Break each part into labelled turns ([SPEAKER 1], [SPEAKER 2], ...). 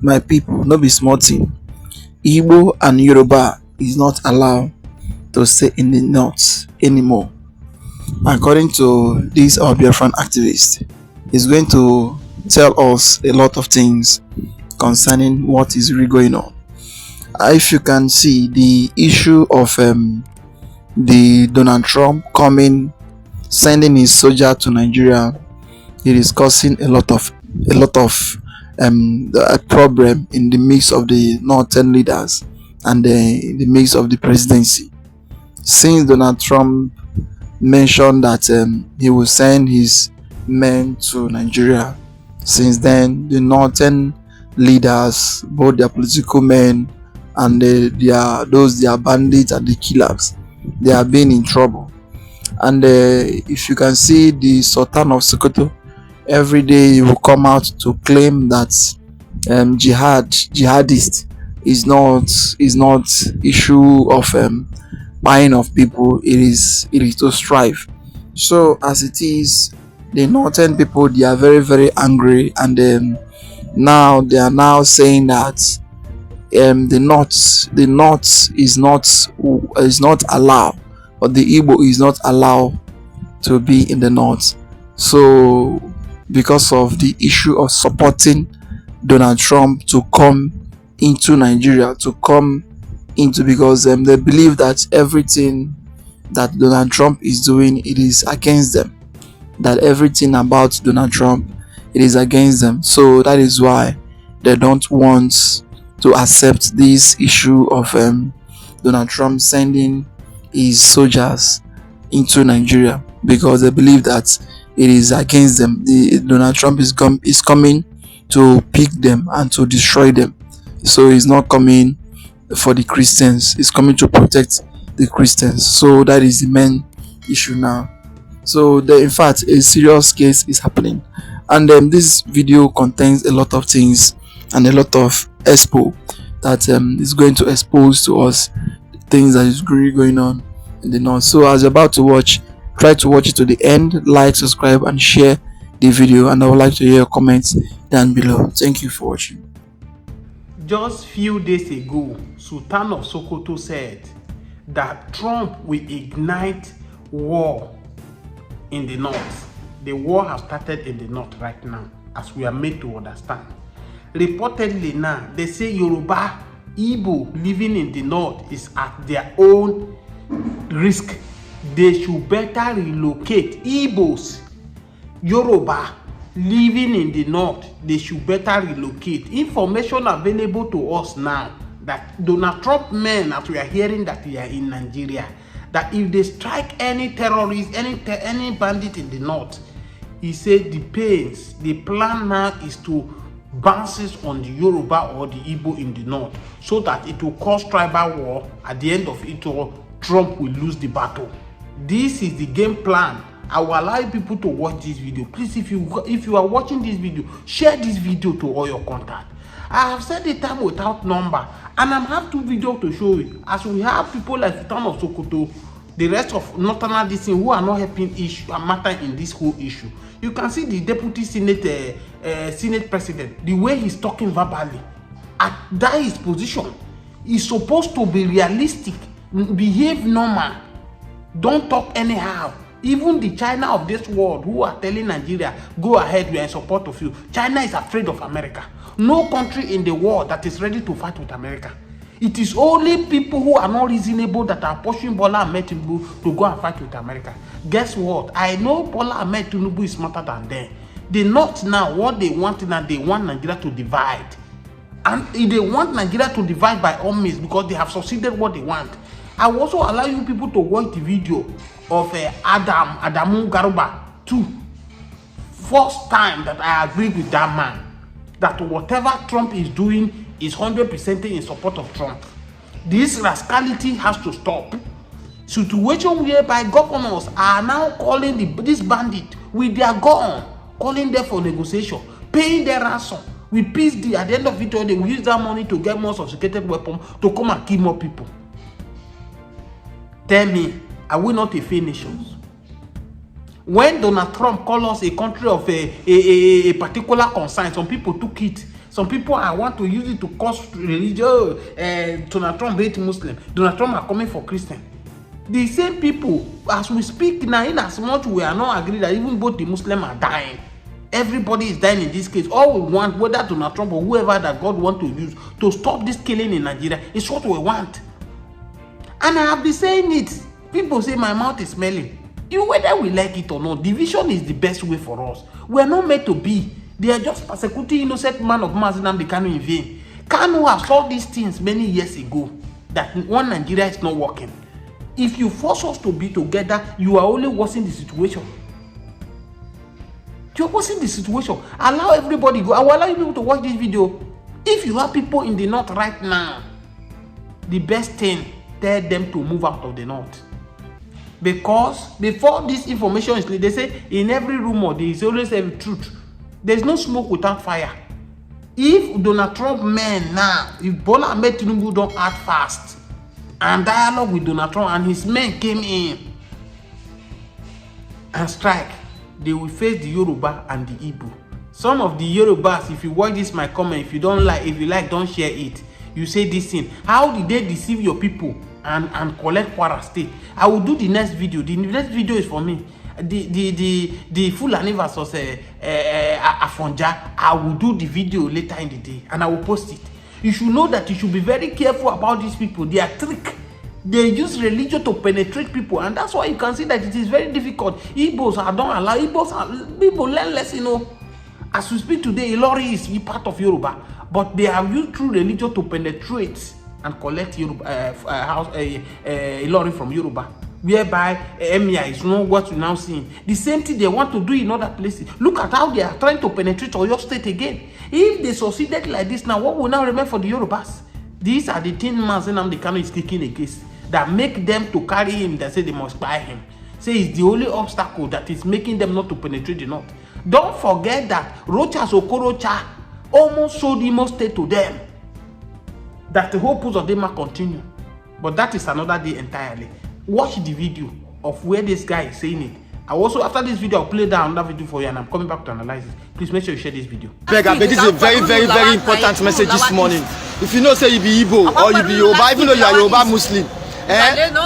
[SPEAKER 1] My people, no be small thing. Igbo and Yoruba is not allowed to stay in the north anymore. According to this our Biafran activist, he's going to tell us a lot of things concerning what is really going on. If you can see the issue of the Donald Trump coming, sending his soldier to Nigeria, it is causing a problem in the mix of the northern leaders and the mix of the presidency. Since Donald Trump mentioned that he will send his men to Nigeria, since then the northern leaders, both their political men and their bandits and the killers, they have been in trouble. And if you can see the Sultan of Sokoto, every day he will come out to claim that jihadist is not issue of buying of people. It is to strive. So as it is, the northern people, they are very very angry, and now they are now saying that the north is not allowed, or the Igbo is not allowed to be in the north. So because of the issue of supporting Donald Trump to come into Nigeria, because they believe that everything that Donald Trump is doing, it is against them. That everything about Donald Trump, it is against them. So that is why they don't want to accept this issue of Donald Trump sending his soldiers into Nigeria, because they believe that it is against them. Donald Trump is coming to pick them and to destroy them. So he's not coming for the Christians, he's coming to protect the Christians. So that is the main issue now. So in fact, a serious case is happening, and this video contains a lot of things and a lot of expo that is going to expose to us things that is really going on in the north. So as you're about to watch, try to watch it to the end, like, subscribe and share the video, and I would like to hear your comments down below. Thank you for watching.
[SPEAKER 2] Just few days ago, Sultan of Sokoto said that Trump will ignite war in the north. The war has started in the north right now, as we are made to understand. Reportedly now, they say Yoruba, Igbo living in the north is at their own risk. They should better relocate. Igbos, Yoruba living in the north, they should better relocate. Information available to us now that Donald Trump men, as we are hearing that they are in Nigeria, that if they strike any terrorist, any bandit in the north, he said the plan now is to bounces on the Yoruba or the Igbo in the north, so that it will cause tribal war. At the end of it all, Trump will lose the battle. This is the game plan. I will allow people to watch this video. Please, if you are watching this video, share this video to all your contacts. I have said the time without number, and I have 2 videos to show you. As we have people like Sultan of Sokoto, the rest of northern DC who are not helping matter in this whole issue. You can see the deputy senate president, the way he's talking verbally. At that his position, he's supposed to be realistic, behave normal, don't talk anyhow. Even the China of this world who are telling Nigeria, go ahead, we are in support of you. China is afraid of America. No country in the world that is ready to fight with America. It is only people who are not reasonable that are pushing Bola Ahmed Tinubu to go and fight with America. Guess what? I know Bola Ahmed Tinubu is smarter than them. They not now what they want now. They want Nigeria to divide. And if they want Nigeria to divide by all means, because they have succeeded what they want. I will also allow you people to watch the video of Adamu Garuba too. First time that I agree with that man, that whatever Trump is doing is 100% in support of Trump. This rascality has to stop. Situation whereby governors are now calling this bandit with their gun, calling them for negotiation, paying their ransom. With peace deal, at the end of it all, they will use that money to get more sophisticated weapons to come and kill more people. Tell me, are we not a free nation? When Donald Trump called us a country of a particular concern, some people took it Some people I want to use it to cause religion. Donald Trump hate Muslim. Donald Trump are coming for Christian. The same people, as we speak now, in as much we are not agreed that even both the Muslim are dying. Everybody is dying in this case. All we want, whether Donald Trump or whoever that God want to use to stop this killing in Nigeria, is what we want. And I have been saying it. People say my mouth is smelling. Whether we like it or not, division is the best way for us. We are not meant to be. They are just persecuting innocent man of Mazinam Kanu in vain. Kanu have solved these things many years ago. That one Nigeria is not working. If you force us to be together, you are only worsening the situation. You're worsening the situation. Allow everybody go. I will allow you people to watch this video. If you have people in the north right now, the best thing, tell them to move out of the north. Because before this information is leaked, they say in every rumor there is always a truth. There's no smoke without fire. If Donald Trump men now, if Bola Ahmed Tinubu don't act fast and dialogue with Donald Trump and his men came in and strike, they will face the Yoruba and the Igbo. Some of the Yorubas, if you watch this my comment, if you don't like, if you like, don't share it. You say this thing. How did they deceive your people and collect Kwara State? I will do the next video. The next video is for me. The Fulani versus Afonja. I will do the video later in the day and I will post it. You should know that you should be very careful about these people. They are trick. They use religion to penetrate people, and that's why you can see that it is very difficult. Igbos don't allow. People learn less, you know. As we speak today, Ilori is part of Yoruba, but they have used true religion to penetrate and collect Yoruba, Ilori from Yoruba, whereby Emia is not what you now seeing. The same thing they want to do in other places. Look at how they are trying to penetrate Oyo State again. If they succeeded like this now, what will now remain for the Yorubas? These are the things Mazen Kanu is kicking against that make them to carry him, that say they must buy him. Say it's the only obstacle that is making them not to penetrate the north. Don't forget that Rochas Okorocha almost sold Imo State to them. That the whole purpose of them might continue. But that is another day entirely. Watch the video of where this guy is saying it. I also, after this video, I'll play down another video for you and I'm coming back to analyze it. Please make sure you share this video.
[SPEAKER 3] Beg, this is a very, very, very important message this morning. If you know, say you be Igbo or you be Yoruba, even though you are Yoruba Muslim,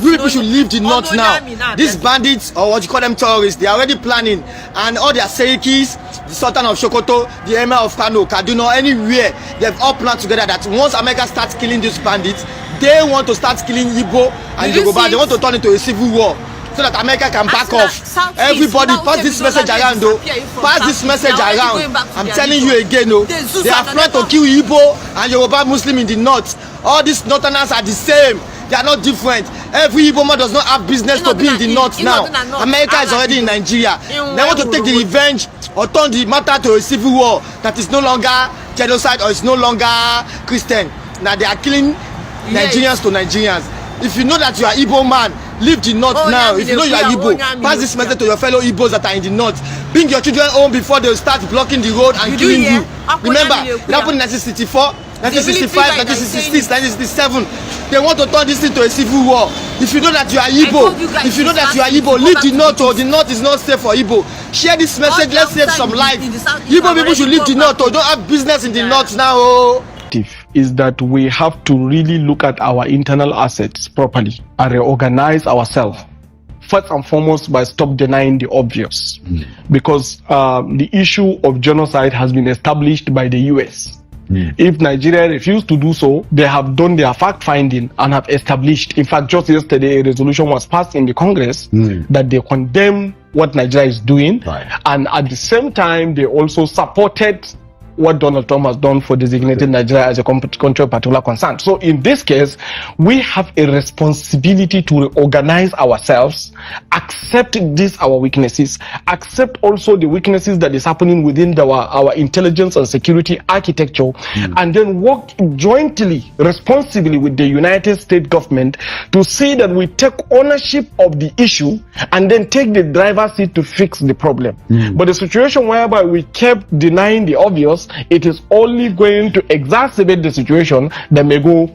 [SPEAKER 3] we people should leave the north now. These bandits, or what you call them terrorists, they are already planning, and all their Serikis, the Sultan of Sokoto, the Emir of Kano, Kaduna, anywhere, they've all planned together that once America starts killing these bandits, they want to start killing Igbo and Yoruba. They want to turn into a civil war, so that America can back off. Everybody pass this message around, though. Pass this message around. I'm telling you again, though. They are trying to kill Igbo and Yoruba Muslim in the north. All these northerners are the same. They are not different. Every Igbo man does not have business to be in the north now. America is already in Nigeria. They want to take the revenge or turn the matter to a civil war that is no longer genocide or is no longer Christian. Now they are killing Nigerians to Nigerians. If you know that you are Igbo man, leave the north now. If you know you are Igbo, pass this message to your fellow Igbos that are in the north. Bring your children home before they start blocking the road and killing you. Remember, it happened in 1964. 1965, 1966, 1967, they want to turn this into a civil war. If you know that you are Igbo, leave the north, or the north is not safe for Igbo. Share this message, let's save some life. Igbo people should leave the north, or don't have business in the north now.
[SPEAKER 4] Is that we have to really look at our internal assets properly and reorganize ourselves. First and foremost, by stop denying the obvious. Because the issue of genocide has been established by the US. If Nigeria refused to do so, they have done their fact-finding and have established. In fact, just yesterday, a resolution was passed in the Congress that they condemn what Nigeria is doing. And at the same time, they also supported what Donald Trump has done for designating Nigeria as a country of particular concern. So in this case, we have a responsibility to reorganize ourselves, accept these our weaknesses, accept also the weaknesses that is happening within our intelligence and security architecture, and then work jointly, responsibly with the United States government to see that we take ownership of the issue and then take the driver's seat to fix the problem. But the situation whereby we kept denying the obvious, it is only going to exacerbate the situation that may go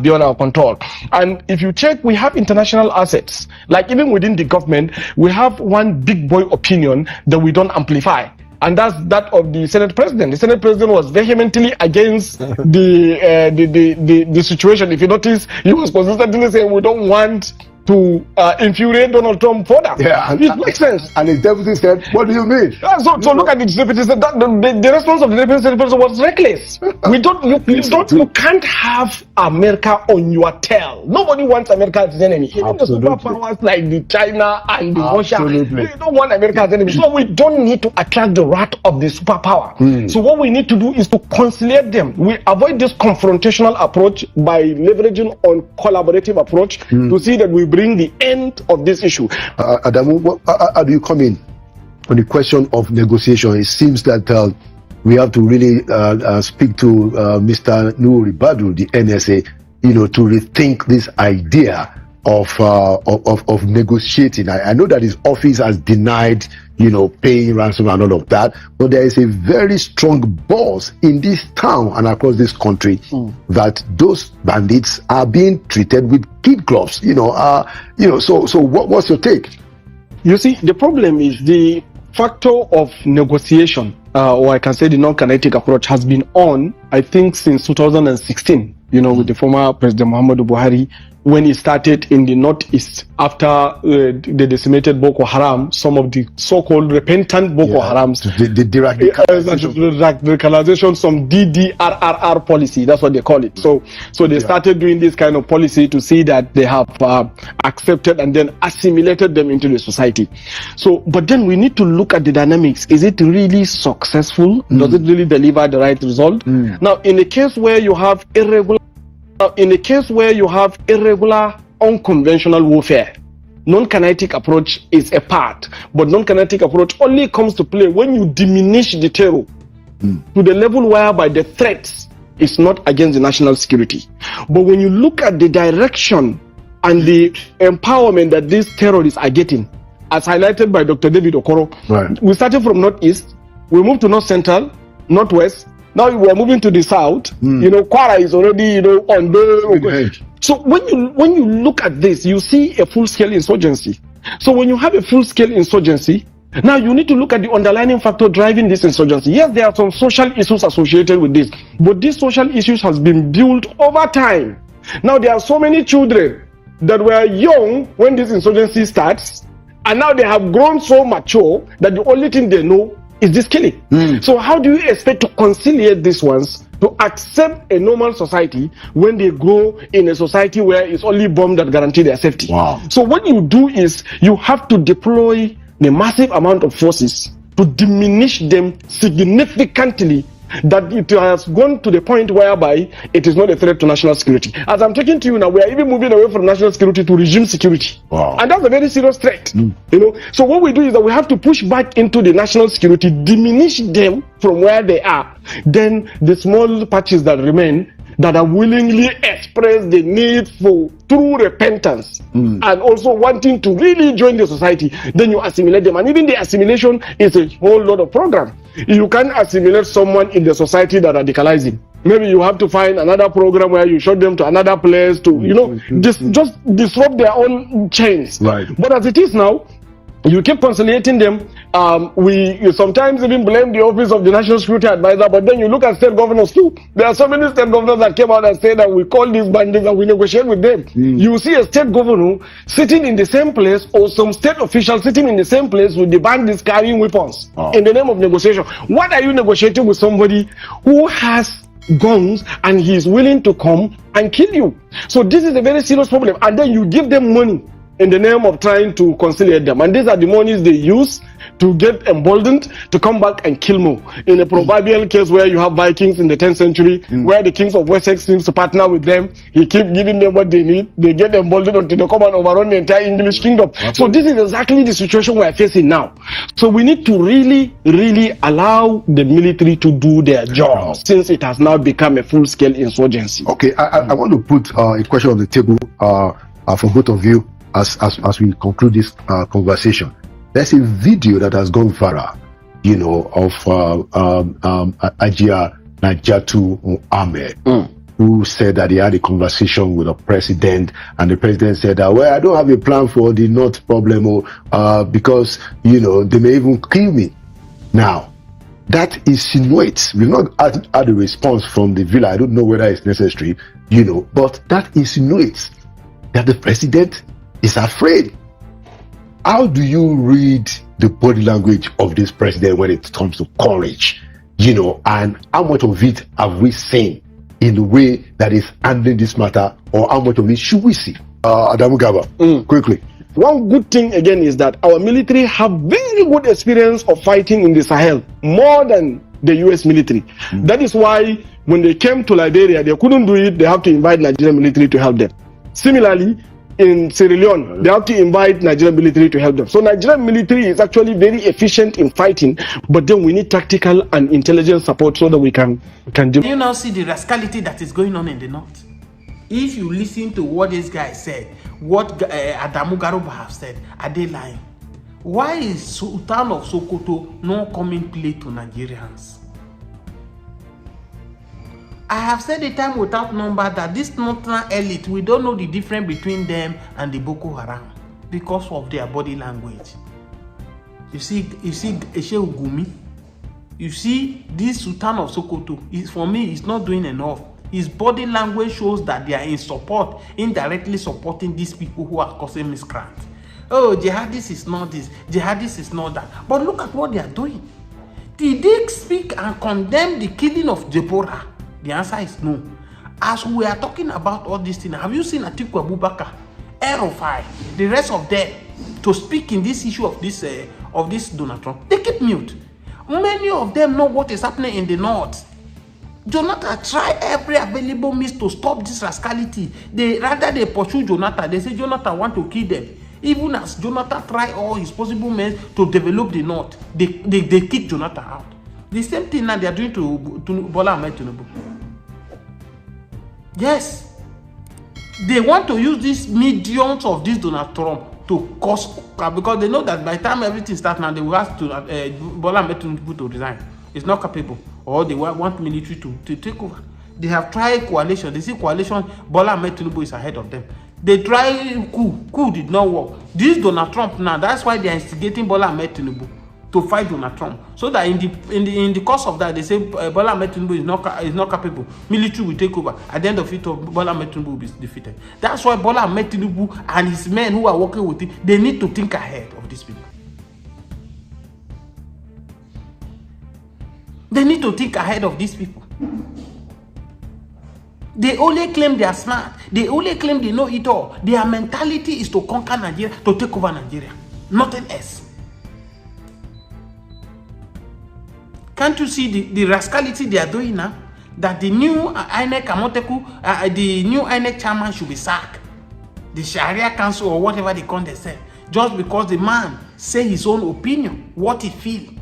[SPEAKER 4] beyond our control. And if you check, we have international assets. Like even within the government, we have one big boy opinion that we don't amplify. and that's that of the Senate President. The Senate President was vehemently against the situation. If you notice, he was consistently saying we don't want to infuriate Donald Trump further.
[SPEAKER 5] Yeah,
[SPEAKER 4] it makes sense.
[SPEAKER 5] And his deputy said, "What do you mean?"
[SPEAKER 4] So look at the deputy. Said that the response of the deputy president was reckless. You can't have America on your tail. Nobody wants America as an enemy. Even the superpowers like the China and the Russia, they don't want America as an enemy. So we don't need to attract the wrath of the superpower. So what we need to do is to conciliate them. We avoid this confrontational approach by leveraging on collaborative approach to see that we bring the end of this issue.
[SPEAKER 5] Adamu, how do you come in on the question of negotiation? It seems that we have to really speak to Mr. Nuri Badu, the NSA, to rethink this idea of negotiating. I know that his office has denied, paying ransom and all of that, but there is a very strong buzz in this town and across this country that those bandits are being treated with kid gloves. So what's your take?
[SPEAKER 4] You see, the problem is the factor of negotiation, or I can say the non-kinetic approach, has been on, I think, since 2016, with the former President Muhammadu Buhari, when he started in the northeast after the decimated Boko Haram, some of the so-called repentant Boko Harams,
[SPEAKER 5] the
[SPEAKER 4] radicalization, some DDRRR policy, that's what they call it. So they started doing this kind of policy to see that they have accepted and then assimilated them into the society. But then we need to look at the dynamics. Is it really successful? Does it really deliver the right result? Now, in a case where you have irregular, unconventional warfare, non-kinetic approach is a part, but non-kinetic approach only comes to play when you diminish the terror to the level whereby the threats is not against the national security. But when you look at the direction and the empowerment that these terrorists are getting, as highlighted by Dr. David Okoro, we started from northeast, we moved to north central, northwest. Now we are moving to the south. Kwara is already, on the. So when you look at this, you see a full-scale insurgency. So when you have a full-scale insurgency, now you need to look at the underlying factor driving this insurgency. Yes, there are some social issues associated with this, but these social issues has been built over time. Now there are so many children that were young when this insurgency starts, and now they have grown so mature that the only thing they know is this killing. So how do you expect to conciliate these ones to accept a normal society when they grow in a society where it's only bombs that guarantee their safety? So what you do is you have to deploy the massive amount of forces to diminish them significantly, that it has gone to the point whereby it is not a threat to national security. As I'm talking to you now, we are even moving away from national security to regime security. And that's a very serious threat. So what we do is that we have to push back into the national security, diminish them from where they are. Then the small patches that remain, that are willingly express the need for true repentance and also wanting to really join the society, then you assimilate them. And even the assimilation is a whole lot of program. You can't assimilate someone in the society that radicalizing. Maybe you have to find another program where you show them to another place to, just disrupt their own chains. But as it is now, you keep conciliating them. You sometimes even blame the office of the National Security Advisor, but then you look at state governors too. There are so many state governors that came out and said that we call these bandits and we negotiate with them. You see a state governor sitting in the same place, or some state official sitting in the same place with the bandits carrying weapons in the name of negotiation. What are you negotiating with somebody who has guns and he is willing to come and kill you? So this is a very serious problem. And then you give them money in the name of trying to conciliate them. And these are the monies they use to get emboldened to come back and kill more. In a proverbial case where you have Vikings in the 10th century, where the kings of Wessex seems to partner with them, he keeps giving them what they need, they get emboldened until they come and overrun the entire English kingdom. So this is exactly the situation we are facing now. So we need to really, really allow the military to do their job, since it has now become a full-scale insurgency.
[SPEAKER 5] Okay, I want to put a question on the table for both of you as we conclude this conversation. There's a video that has gone viral, of Ajia Najatu Ahmed, who said that he had a conversation with the president, and the president said that, well, I don't have a plan for the North problem, because, they may even kill me. Now, that insinuates, we've not had a response from the villa. I don't know whether it's necessary, but that insinuates that the president is afraid. How do you read the body language of this president when it comes to courage, and how much of it have we seen in the way that is handling this matter, or how much of it should we see? Adamu Gaba, quickly.
[SPEAKER 4] One good thing again is that our military have very good experience of fighting in the Sahel, more than the US military. That is why when they came to Liberia, they couldn't do it. They have to invite Nigerian military to help them. Similarly, in Sierra Leone, they have to invite Nigerian military to help them. So Nigerian military is actually very efficient in fighting, but then we need tactical and intelligence support so that we can do.
[SPEAKER 2] You now see the rascality that is going on in the north. If you listen to what this guy said, what Adamu Yoruba have said, are they lying? Why is Sultan of Sokoto not coming play to Nigerians? I have said a time without number that this northern elite, we don't know the difference between them and the Boko Haram because of their body language. You see Eshe Ugumi. You see this Sultan of Sokoto, for me, is not doing enough. His body language shows that they are in support, indirectly supporting these people who are causing miscreant. Oh, jihadis is not this, jihadis is not that. But look at what they are doing. Did they speak and condemn the killing of Deborah? The answer is no. As we are talking about all these things, have you seen Atiku Abubakar, Erofai, the rest of them, to speak in this issue of this Donald Trump? They keep mute. Many of them know what is happening in the north. Jonathan try every available means to stop this rascality. They pursue Jonathan. They say Jonathan want to kill them. Even as Jonathan try all his possible means to develop the north, they kick Jonathan out. The same thing now they are doing to Bola Ahmed Tinubu. Yes, they want to use these millions of this Donald Trump to cause, because they know that by the time everything starts now, they will ask to Bola Ahmed Tinubu to resign. It's not capable, or they want military to take over. They have tried coalition. They see coalition, Bola Ahmed Tinubu is ahead of them. They tried coup did not work. This Donald Trump now, that's why they are instigating Bola Ahmed Tinubu to fight Donald Trump, so that in the course of that, they say Bola Ahmed Tinubu is not capable. Military will take over. At the end of it, Bola Ahmed Tinubu will be defeated. That's why Bola Ahmed Tinubu and his men who are working with him, they need to think ahead of these people. They need to think ahead of these people. They only claim they are smart. They only claim they know it all. Their mentality is to conquer Nigeria, to take over Nigeria. Nothing else. Can't you see the rascality they are doing now? That the new INEC Amoteku, the new INEC chairman should be sacked. The Sharia Council or whatever they call themselves. Just because the man say his own opinion, what he feel.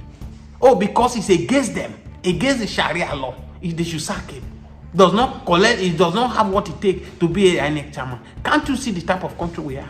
[SPEAKER 2] Oh, because it's against them, against the Sharia law, they should sack him. Does not collect, it does not have what it takes to be a INEC chairman. Can't you see the type of country we are?